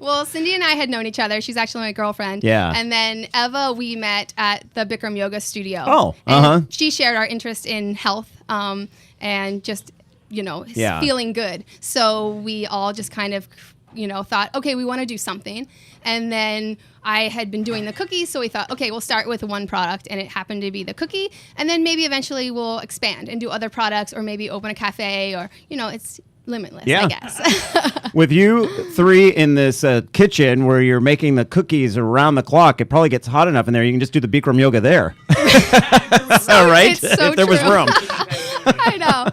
Well, Cindy and I had known each other. She's actually my girlfriend. Yeah. And then Eva, we met at the Bikram Yoga Studio. Oh, and she shared our interest in health and just, feeling good. So we all just kind of, thought, okay, we want to do something. And then I had been doing the cookies, so we thought, okay, we'll start with one product, and it happened to be the cookie. And then maybe eventually we'll expand and do other products, or maybe open a cafe, or, it's limitless, I guess. With you three in this kitchen where you're making the cookies around the clock, it probably gets hot enough in there. You can just do the Bikram yoga there. Right? It's so if there was room. I know.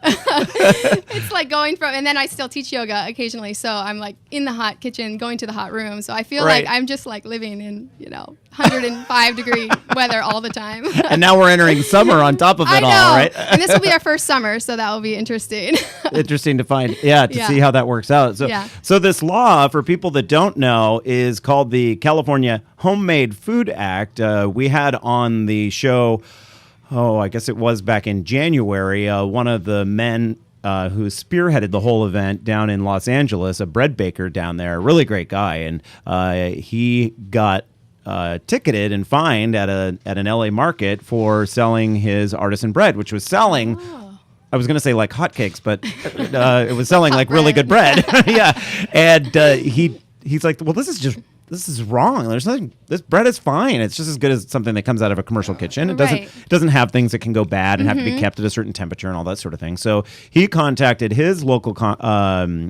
It's like going from, and then I still teach yoga occasionally, so I'm like in the hot kitchen, going to the hot room. So I feel like I'm just like living in, 105 degree weather all the time. And now we're entering summer on top of it all, right? And this will be our first summer, so that will be interesting. Interesting to find, to see how that works out. So this law, for people that don't know, is called the California Homemade Food Act. We had on the show, I guess it was back in January, one of the men who spearheaded the whole event down in Los Angeles, a bread baker down there, a really great guy. And he got ticketed and fined at an LA market for selling his artisan bread, which was selling... I was going to say like hotcakes, but it was selling like really good bread. Yeah. And he's like, well, this is wrong. There's nothing. This bread is fine. It's just as good as something that comes out of a commercial kitchen. It doesn't have things that can go bad and have to be kept at a certain temperature and all that sort of thing. So he contacted his local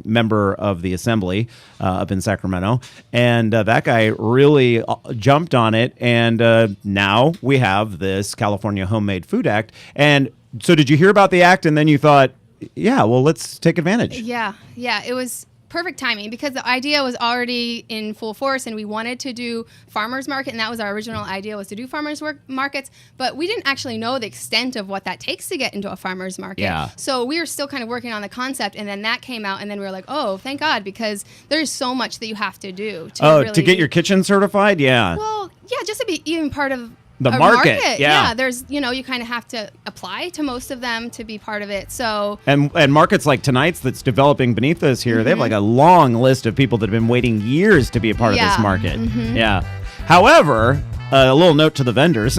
member of the assembly up in Sacramento, and that guy really jumped on it. And now we have this California Homemade Food Act. And so did you hear about the act and then you thought, yeah, well, let's take advantage? Yeah. It was perfect timing because the idea was already in full force and we wanted to do farmers market, and that was our original idea, was to do farmers markets, but we didn't actually know the extent of what that takes to get into a farmers market. Yeah. So we were still kind of working on the concept, and then that came out, and then we were like, oh, thank God, because there's so much that you have to do to get your kitchen certified. Well, yeah, just to be even part of the market. Yeah, there's, you kind of have to apply to most of them to be part of it. So and markets like tonight's that's developing beneath us here, they have like a long list of people that have been waiting years to be a part of this market. Yeah. However, a little note to the vendors: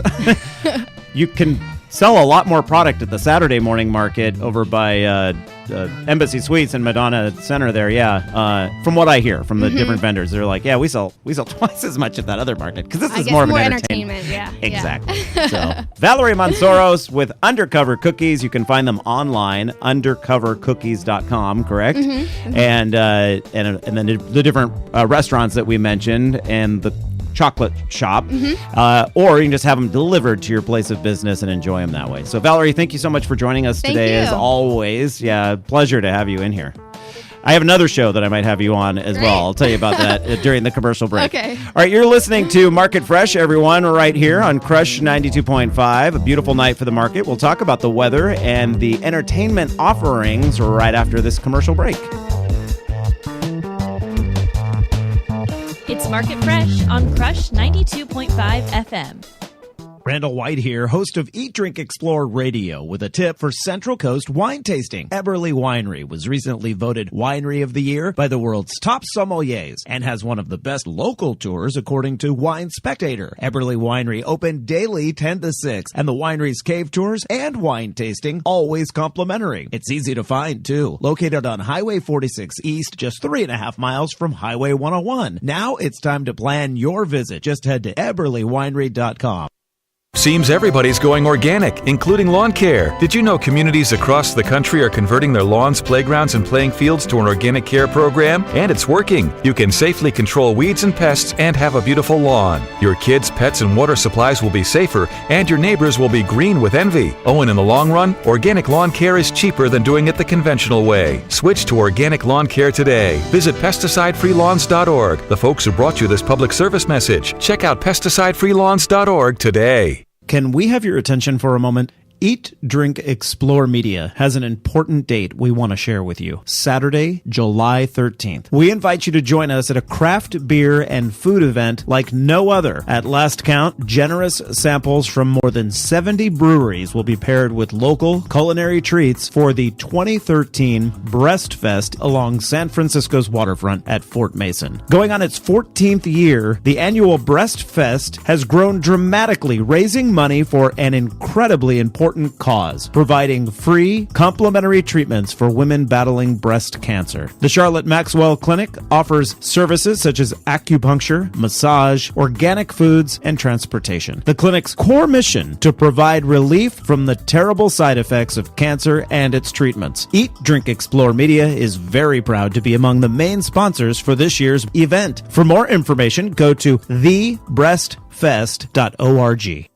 you can sell a lot more product at the Saturday morning market over by Embassy Suites in Madonna Center there. From what I hear from the different vendors, they're like, we sell twice as much at that other market because this is more of an entertainment. Yeah, exactly. So Valerie Monsoros with Undercover Cookies. You can find them online, undercovercookies.com, correct? And then the different restaurants that we mentioned and the chocolate shop, or you can just have them delivered to your place of business and enjoy them that way. So Valerie, thank you so much for joining us today, as always. Yeah, pleasure to have you in here. I have another show that I might have you on as well. I'll tell you about that during the commercial break. Okay. All right, you're listening to Market Fresh, everyone, right here on Crush 92.5. A beautiful night for the market. We'll talk about the weather and the entertainment offerings right after this commercial break. It's Market Fresh on Crush 92.5 FM. Randall White here, host of Eat, Drink, Explore Radio, with a tip for Central Coast wine tasting. Eberly Winery was recently voted Winery of the Year by the world's top sommeliers and has one of the best local tours according to Wine Spectator. Eberly Winery open daily 10 to 6, and the winery's cave tours and wine tasting always complimentary. It's easy to find, too. Located on Highway 46 East, just 3.5 miles from Highway 101. Now it's time to plan your visit. Just head to eberlywinery.com. Seems everybody's going organic, including lawn care. Did you know communities across the country are converting their lawns, playgrounds, and playing fields to an organic care program? And it's working. You can safely control weeds and pests and have a beautiful lawn. Your kids, pets, and water supplies will be safer, and your neighbors will be green with envy. Oh, and in the long run, organic lawn care is cheaper than doing it the conventional way. Switch to organic lawn care today. Visit pesticidefreelawns.org. The folks who brought you this public service message. Check out pesticidefreelawns.org today. Can we have your attention for a moment? Eat, Drink, Explore Media has an important date we want to share with you. Saturday, July 13th. We invite you to join us at a craft beer and food event like no other. At last count, generous samples from more than 70 breweries will be paired with local culinary treats for the 2013 Breast Fest along San Francisco's waterfront at Fort Mason. Going on its 14th year, the annual Breast Fest has grown dramatically, raising money for an incredibly important cause, providing free, complimentary treatments for women battling breast cancer. The Charlotte Maxwell Clinic offers services such as acupuncture, massage, organic foods, and transportation. The clinic's core mission to provide relief from the terrible side effects of cancer and its treatments. Eat, Drink, Explore Media is very proud to be among the main sponsors for this year's event. For more information, go to thebreastfest.org.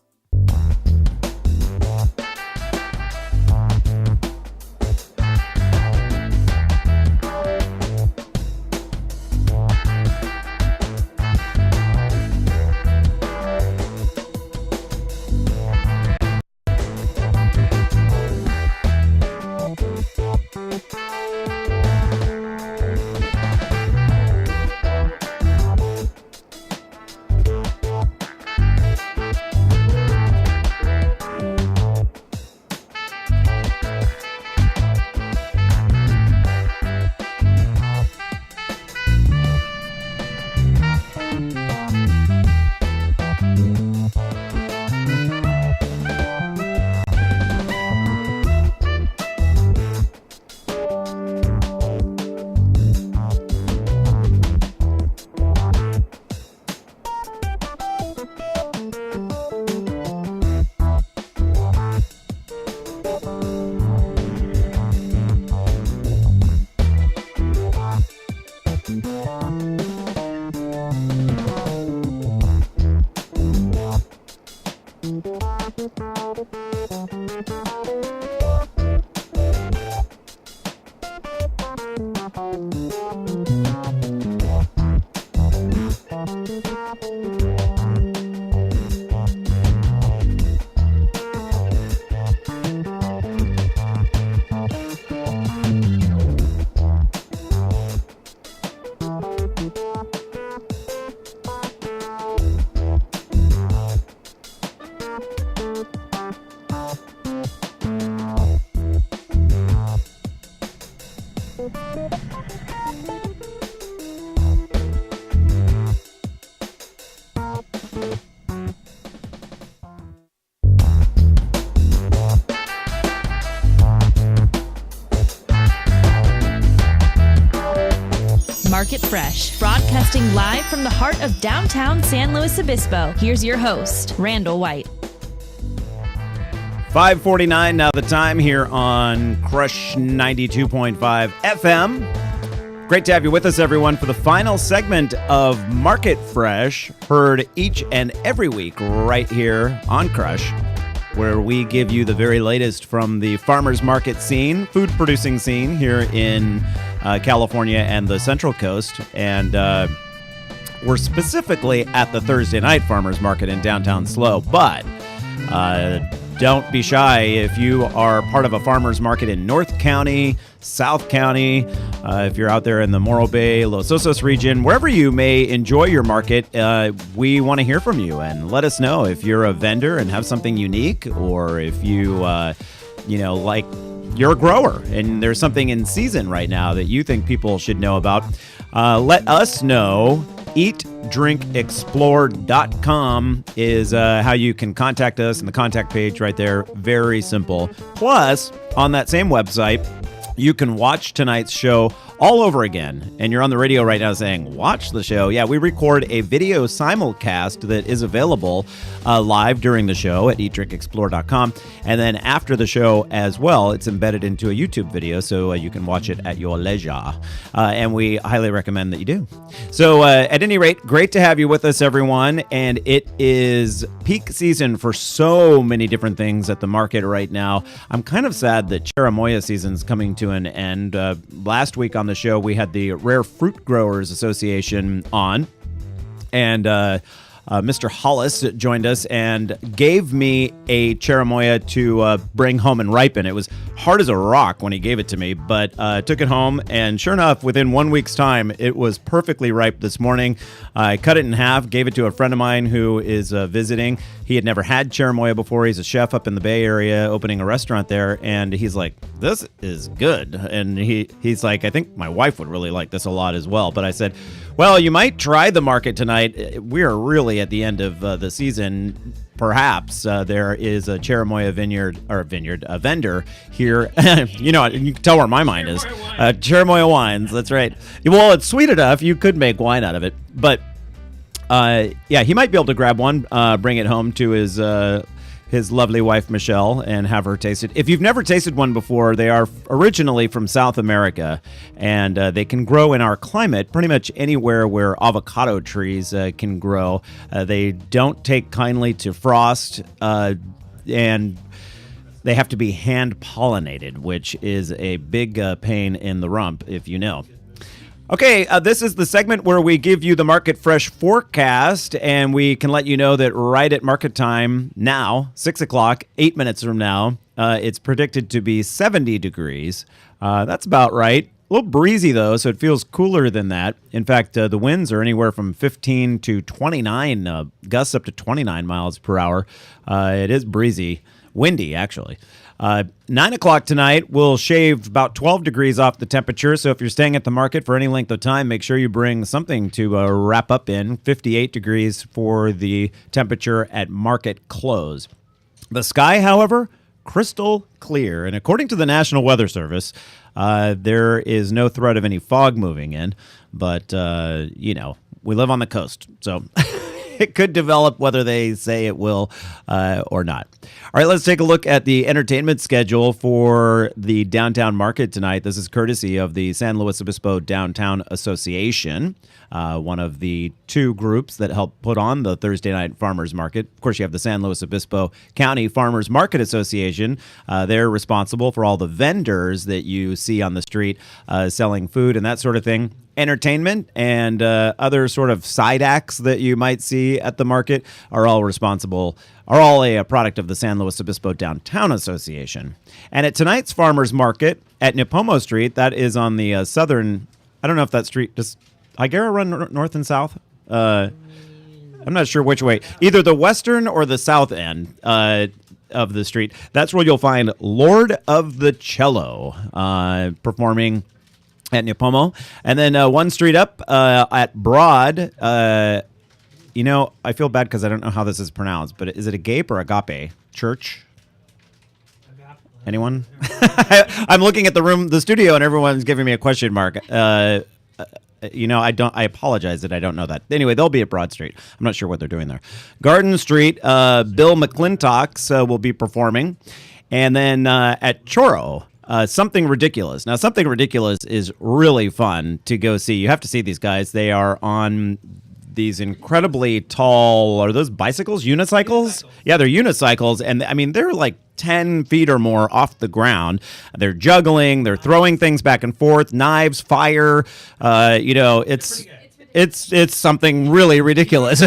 Market Fresh, broadcasting live from the heart of downtown San Luis Obispo. Here's your host, Randall White. 5:49 now the time here on Crush 92.5 FM. Great to have you with us, everyone, for the final segment of Market Fresh, heard each and every week right here on Crush, where we give you the very latest from the farmers market scene, food producing scene here in California and the Central Coast. And we're specifically at the Thursday night farmers market in downtown SLO, but don't be shy if you are part of a farmers market in North County, South County, if you're out there in the Morro Bay, Los Osos region, wherever you may enjoy your market, we want to hear from you and let us know if you're a vendor and have something unique, or if you, like you're a grower and there's something in season right now that you think people should know about. Let us know. EatDrinkExplore.com is how you can contact us, and the contact page right there, very simple. Plus, on that same website, you can watch tonight's show all over again. And you're on the radio right now saying, watch the show. Yeah, we record a video simulcast that is available live during the show at EatDrinkExplore.com. And then after the show as well, it's embedded into a YouTube video, so you can watch it at your leisure. And we highly recommend that you do. So at any rate, great to have you with us, everyone. And it is peak season for so many different things at the market right now. I'm kind of sad that Cherimoya season's coming to an end. Last week on the show, we had the Rare Fruit Growers Association on, and Mr. Hollis joined us and gave me a cherimoya to bring home and ripen. It was hard as a rock when he gave it to me, but took it home, and sure enough, within 1 week's time, it was perfectly ripe this morning. I cut it in half, gave it to a friend of mine who is visiting. He had never had cherimoya before. He's a chef up in the Bay Area, opening a restaurant there, and he's like, this is good. And he's like, I think my wife would really like this a lot as well. But I said, well, you might try the market tonight. We are really at the end of the season. Perhaps there is a cherimoya a vendor here. You can tell where my mind is. Cherimoya wines, that's right. Well, it's sweet enough. You could make wine out of it. But he might be able to grab one, bring it home to his lovely wife, Michelle, and have her taste it. If you've never tasted one before, they are originally from South America, and they can grow in our climate pretty much anywhere where avocado trees can grow. They don't take kindly to frost, and they have to be hand-pollinated, which is a big pain in the rump, if you know. Okay, this is the segment where we give you the Market Fresh forecast, and we can let you know that right at market time now, 6 o'clock, 8 minutes from now, it's predicted to be 70 degrees. That's about right. A little breezy, though, so it feels cooler than that. In fact, the winds are anywhere from 15 to 29, gusts up to 29 miles per hour. It is breezy, windy, actually. 9 o'clock tonight, we'll shave about 12 degrees off the temperature. So if you're staying at the market for any length of time, make sure you bring something to wrap up in. 58 degrees for the temperature at market close. The sky, however, crystal clear. And according to the National Weather Service, there is no threat of any fog moving in. But, we live on the coast, so it could develop whether they say it will or not. All right, let's take a look at the entertainment schedule for the downtown market tonight. This is courtesy of the San Luis Obispo Downtown Association, one of the two groups that help put on the Thursday night farmers market. Of course, you have the San Luis Obispo County Farmers Market Association. They're responsible for all the vendors that you see on the street selling food and that sort of thing. Entertainment and other sort of side acts that you might see at the market are all a product of the San Luis Obispo Downtown Association. And at tonight's farmers market at Nipomo Street, that is on the southern, I don't know if that street, does Higuera run north and south? I'm not sure which way. Either the western or the south end of the street. That's where you'll find Lord of the Cello performing at Nipomo. And then one street up at Broad, I feel bad because I don't know how this is pronounced, but is it Agape or Agape Church? Anyone? I'm looking at the studio, and everyone's giving me a question mark. I apologize that I don't know that. Anyway, they'll be at Broad Street. I'm not sure what they're doing there. Garden Street, Bill McClintock's will be performing. And then at Choro, Something Ridiculous. Now, Something Ridiculous is really fun to go see. You have to see these guys. They are on these incredibly tall, are those bicycles? Unicycles? Yeah, they're unicycles. And I mean, they're like 10 feet or more off the ground. They're juggling. They're throwing things back and forth, knives, fire. It's something really ridiculous.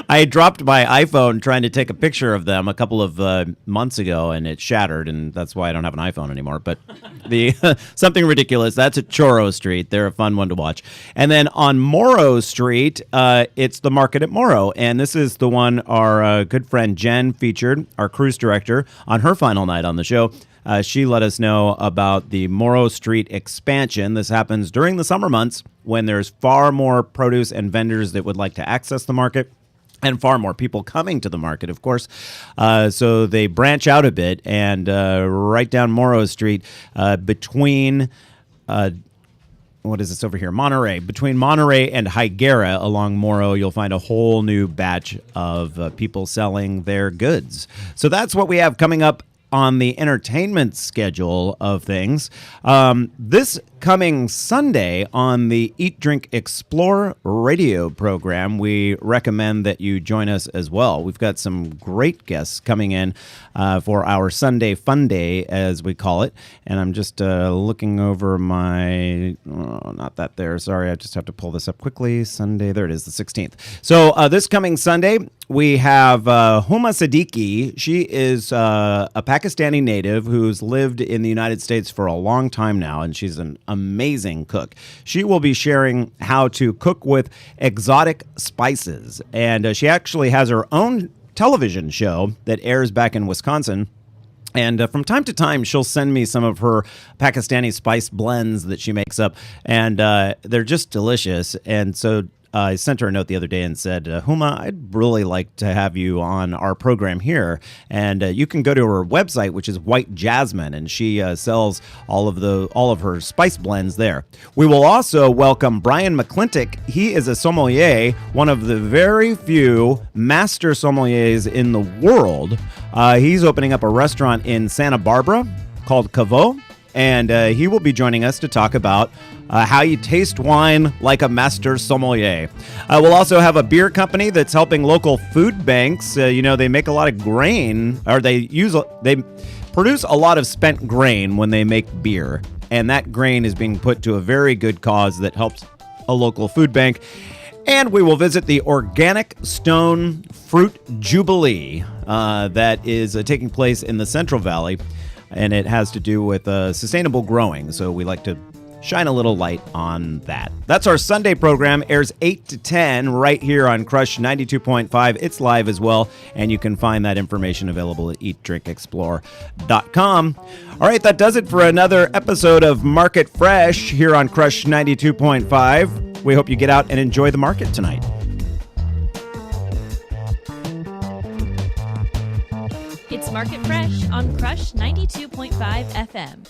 I dropped my iPhone trying to take a picture of them a couple of months ago, and it shattered, and that's why I don't have an iPhone anymore. But the Something Ridiculous, that's at Choro Street. They're a fun one to watch. And then on Morrow Street, it's the Market at Morrow, and this is the one our good friend Jen featured, our cruise director, on her final night on the show. She let us know about the Morrow Street expansion. This happens during the summer months when there's far more produce and vendors that would like to access the market and far more people coming to the market, of course. So they branch out a bit, and right down Morrow Street between... what is this over here? Monterey. Between Monterey and Higuera along Morrow, you'll find a whole new batch of people selling their goods. So that's what we have coming up on the entertainment schedule of things. This coming Sunday on the Eat, Drink, Explore radio program, we recommend that you join us as well. We've got some great guests coming in for our Sunday Fun Day, as we call it. And I'm just looking over my... Oh, not that there. Sorry, I just have to pull this up quickly. Sunday, there it is, the 16th. So this coming Sunday, we have Huma Siddiqui. She is a Pakistani native who's lived in the United States for a long time now, and she's an amazing cook. She will be sharing how to cook with exotic spices, and she actually has her own television show that airs back in Wisconsin. And from time to time, she'll send me some of her Pakistani spice blends that she makes up, and they're just delicious. And so I sent her a note the other day and said, Huma, I'd really like to have you on our program here. And you can go to her website, which is White Jasmine, and she sells all of her spice blends there. We will also welcome Brian McClintock. He is a sommelier, one of the very few master sommeliers in the world. He's opening up a restaurant in Santa Barbara called Caveau, and he will be joining us to talk about how you taste wine like a master sommelier. We'll also have a beer company that's helping local food banks. They make a lot of grain, or they produce a lot of spent grain when they make beer, and that grain is being put to a very good cause that helps a local food bank. And we will visit the Organic Stone Fruit Jubilee that is taking place in the Central Valley, and it has to do with sustainable growing. So we like to shine a little light on that. That's our Sunday program. Airs 8 to 10 right here on Crush 92.5. It's live as well, and you can find that information available at eatdrinkexplore.com. All right, that does it for another episode of Market Fresh here on Crush 92.5. We hope you get out and enjoy the market tonight. It's Market Fresh on Crush 92.5 FM.